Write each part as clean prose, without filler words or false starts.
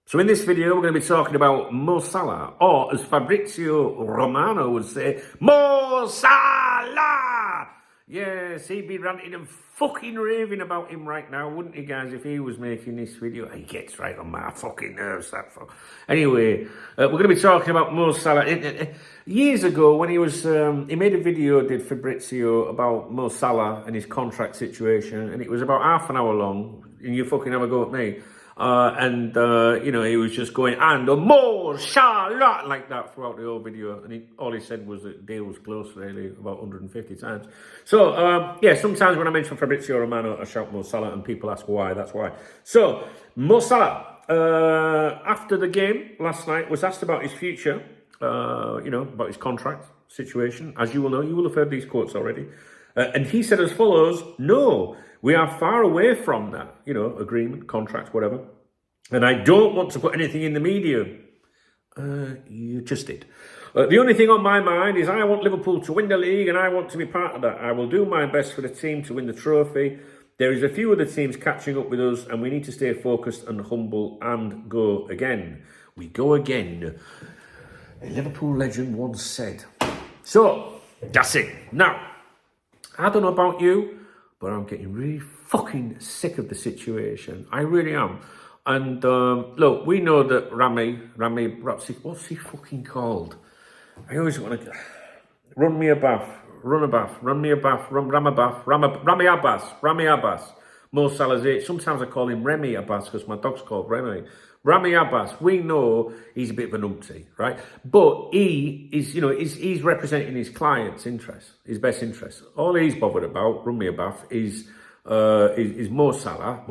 So in this video, we're going to be talking about Mo Salah, or as Fabrizio Romano would say, Mo Salah! Yes, he'd be ranting and fucking raving about him right now, wouldn't he, guys, if he was making this video? He gets right on my fucking nerves, that fuck. Anyway, we're going to be talking about Mo Salah. Years ago, when he was, he made a video, did Fabrizio, about Mo Salah and his contract situation, and it was about half an hour long, and you fucking have a go at me. You know, he was just going, and Mo Salah, like that throughout the whole video. And all he said was that deal was close, really, about 150 times. So, yeah, sometimes when I mention Fabrizio Romano, I shout Mo Salah, and people ask why, that's why. So, Mo Salah, after the game last night, was asked about his future, you know, about his contract situation. As you will know, you will have heard these quotes already. And he said as follows: no, we are far away from that, you know, agreement, contract, whatever. And I don't want to put anything in the media. You just did. The only thing on my mind is I want Liverpool to win the league and I want to be part of that. I will do my best for the team to win the trophy. There is a few other teams catching up with us and we need to stay focused and humble and go again. We go again. A Liverpool legend once said. So, that's it. Now, I don't know about you, but I'm getting really fucking sick of the situation. I really am. And look, we know that Rami, what's he fucking called? I always want to run me a bath, Rami Abbas. Mo Salah's age. Sometimes I call him Remy Abbas because my dog's called Remy. Rami Abbas, we know he's a bit of an umpty, right? But he is, you know, he's representing his client's interests, his best interests. All he's bothered about, Rami Abbas, is Mo Salah,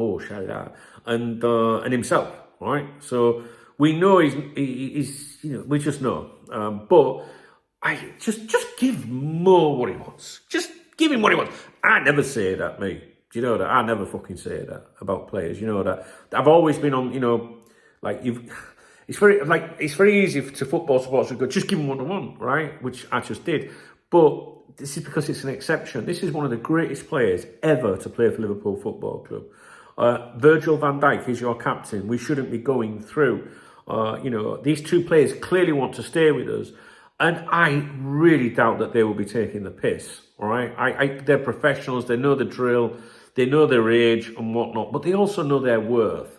and himself, right? So we know he's you know, we just know. But I just give Mo what he wants. Just give him what he wants. I never say that, mate. Do you know that? I never fucking say that about players. You know that. I've always been on, you know, like it's very easy to football supporters to go, just give them what they want, right? Which I just did. But this is because it's an exception. This is one of the greatest players ever to play for Liverpool Football Club. Virgil van Dijk is your captain. We shouldn't be going through. You know, these two players clearly want to stay with us. And I really doubt that they will be taking the piss, all right? They're professionals. They know the drill. They know their age and whatnot. But they also know their worth.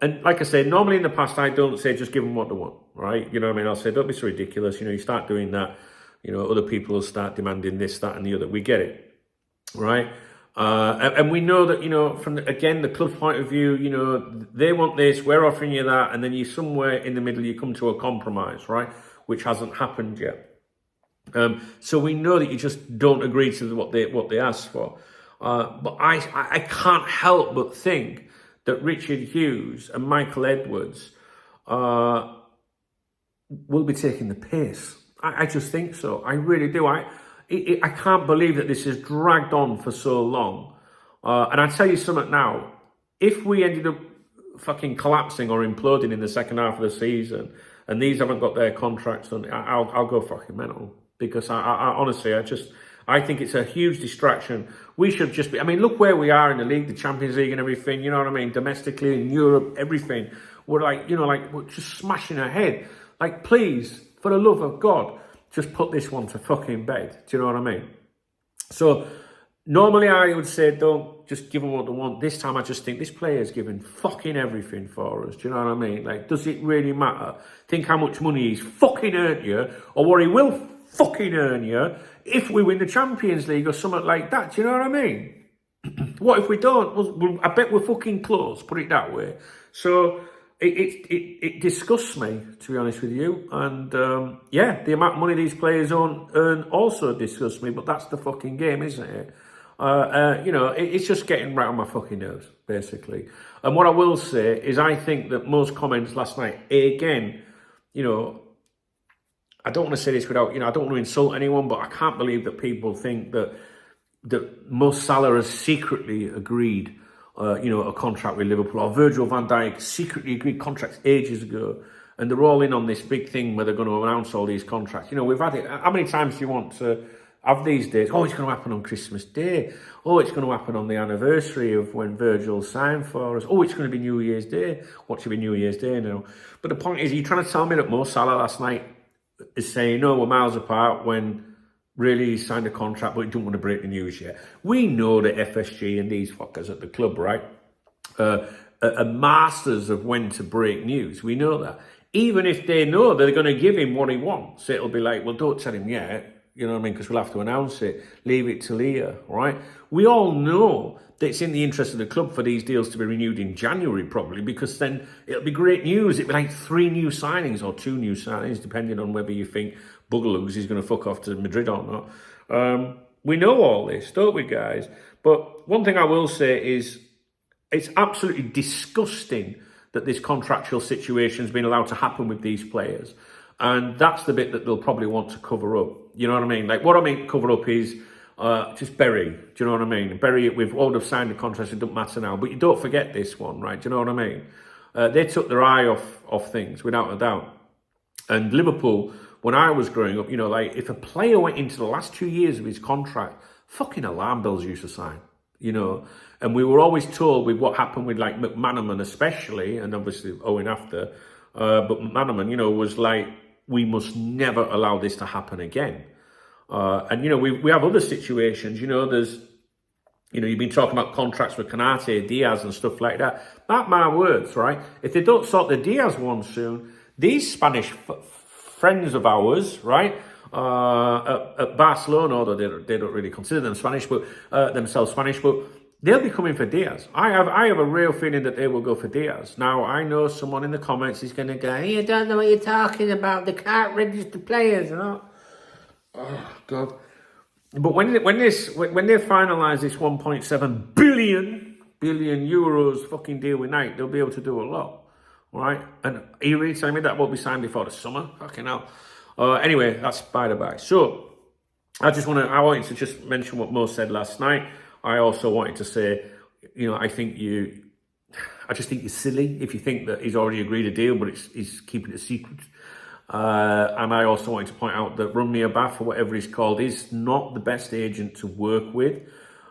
And like I said, normally in the past, I don't say just give them what they want, right? You know what I mean? I'll say, don't be so ridiculous. You know, you start doing that, you know, other people will start demanding this, that, and the other. We get it, right? And we know that, you know, from, again, the club's point of view, you know, they want this, we're offering you that, and then you somewhere in the middle, you come to a compromise, right? Which hasn't happened yet. So we know that you just don't agree to what they ask for. But I can't help but think that Richard Hughes and Michael Edwards will be taking the piss. I just think so. I really do. I can't believe that this has dragged on for so long. And I tell you something now. If we ended up fucking collapsing or imploding in the second half of the season, and these haven't got their contracts on, I'll go fucking mental. Because I honestly, I think it's a huge distraction. We should just be, I mean, look where we are in the league, the Champions League and everything, you know what I mean? Domestically, in Europe, everything. We're like, you know, like, we're just smashing ahead. Like, please, for the love of God, just put this one to fucking bed. Do you know what I mean? So, normally I would say, don't just give them what they want. This time I just think this player's giving fucking everything for us. Do you know what I mean? Like, does it really matter? Think how much money he's fucking earned you, or what he will fucking earn you if we win the Champions League or something like that. Do you know what I mean? What if we don't? Well, I bet we're fucking close, put it that way. So it disgusts me, to be honest with you. And yeah, the amount of money these players earn also disgusts me, but that's the fucking game, isn't it? You know, it's just getting right on my fucking nerves, basically. And what I will say is I think that most comments last night, again, you know, I don't want to say this without, you know, I don't want to insult anyone, but I can't believe that people think that Mo Salah has secretly agreed, you know, a contract with Liverpool, or Virgil van Dijk secretly agreed contracts ages ago, and they're all in on this big thing where they're going to announce all these contracts. You know, we've had it. How many times do you want to have these days. Oh, it's going to happen on Christmas Day. Oh, it's going to happen on the anniversary of when Virgil signed for us. Oh, it's going to be New Year's Day. What should be New Year's Day now? But the point is, you're trying to tell me that Mo Salah last night is saying, no, we're miles apart, when really he signed a contract, but he don't want to break the news yet. We know that FSG and these fuckers at the club, right, are masters of when to break news. We know that. Even if they know they're going to give him what he wants, it'll be like, well, don't tell him yet. You know what I mean? Because we'll have to announce it. Leave it till here, right? We all know that it's in the interest of the club for these deals to be renewed in January, probably, because then it'll be great news. It'll be like 3 new signings or 2 new signings, depending on whether you think Bugaloos is going to fuck off to Madrid or not. We know all this, don't we, guys? But one thing I will say is it's absolutely disgusting that this contractual situation has been allowed to happen with these players. And that's the bit that they'll probably want to cover up. You know what I mean? Like, what I mean cover up is just bury. Do you know what I mean? Bury it with, oh, they've signed the contract, it doesn't matter now. But you don't forget this one, right? Do you know what I mean? They took their eye off things, without a doubt. And Liverpool, when I was growing up, you know, like, if a player went into the last 2 years of his contract, fucking alarm bells used to sign, you know. And we were always told with what happened with, like, McManaman especially, and obviously Owen after, but McManaman, you know, was like, we must never allow this to happen again. And, you know, we have other situations, you know, there's, you know, you've been talking about contracts with Canate, Diaz and stuff like that. Mark my words, right? If they don't sort the Diaz one soon, these Spanish friends of ours, right, at Barcelona, although they don't really consider them Spanish, but themselves Spanish, but they'll be coming for Diaz. I have a real feeling that they will go for Diaz. Now, I know someone in the comments is going to go, you don't know what you're talking about. They can't register players, you know. Oh, God. But when they finalise this 1.7 billion euros fucking deal with Nike, they'll be able to do a lot, right? And are you really telling me that won't be signed before the summer? Fucking hell. Anyway, that's by the by. So, I wanted to just mention what Mo said last night. I also wanted to say, you know, I just think you're silly if you think that he's already agreed a deal, but he's keeping it a secret. And I also wanted to point out that Rumney Abath, or whatever he's called, is not the best agent to work with.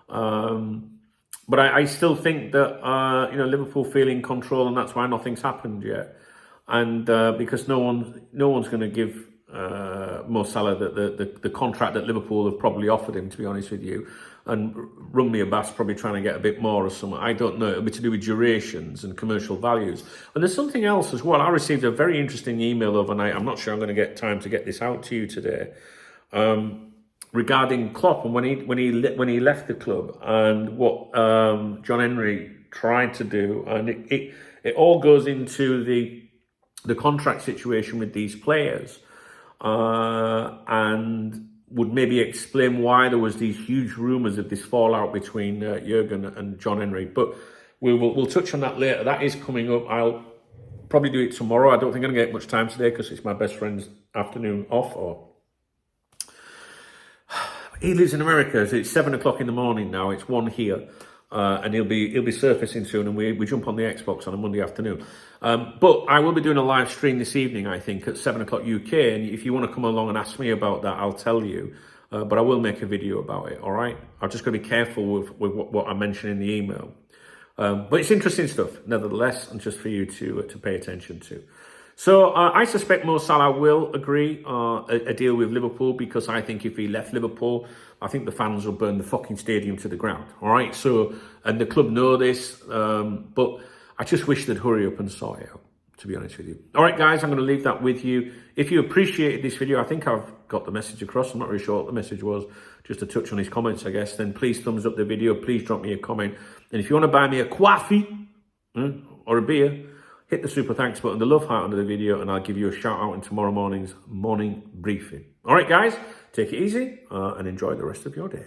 But I still think that, you know, Liverpool feel in control, and that's why nothing's happened yet. And because no one's going to give Mo Salah the contract that Liverpool have probably offered him, to be honest with you. And Rumney Abath's probably trying to get a bit more or something. I don't know. It'll be to do with durations and commercial values. And there's something else as well. I received a very interesting email overnight. I'm not sure I'm going to get time to get this out to you today. Regarding Klopp and when he left the club and what John Henry tried to do, and it all goes into the contract situation with these players, and would maybe explain why there was these huge rumours of this fallout between Jurgen and John Henry. But we'll touch on that later. That is coming up. I'll probably do it tomorrow. I don't think I'm going to get much time today because it's my best friend's afternoon off. Or he lives in America, so it's 7 o'clock in the morning now. It's 1 here. And he'll be surfacing soon, and we jump on the Xbox on a Monday afternoon. But I will be doing a live stream this evening, I think, at 7 o'clock UK. And if you want to come along and ask me about that, I'll tell you. But I will make a video about it, all right? I'm just going to be careful with what I mention in the email. But it's interesting stuff, nevertheless, and just for you to pay attention to. So I suspect Mo Salah will agree a deal with Liverpool, because I think if he left Liverpool, I think the fans will burn the fucking stadium to the ground, all right? So, and the club know this, but I just wish they'd hurry up and sort it out, to be honest with you. All right, guys, I'm going to leave that with you. If you appreciated this video, I think I've got the message across. I'm not really sure what the message was, just to touch on his comments, I guess. Then please thumbs up the video. Please drop me a comment. And if you want to buy me a coffee or a beer, hit the super thanks button, the love heart under the video, and I'll give you a shout out in tomorrow morning's morning briefing. All right, guys, take it easy and enjoy the rest of your day.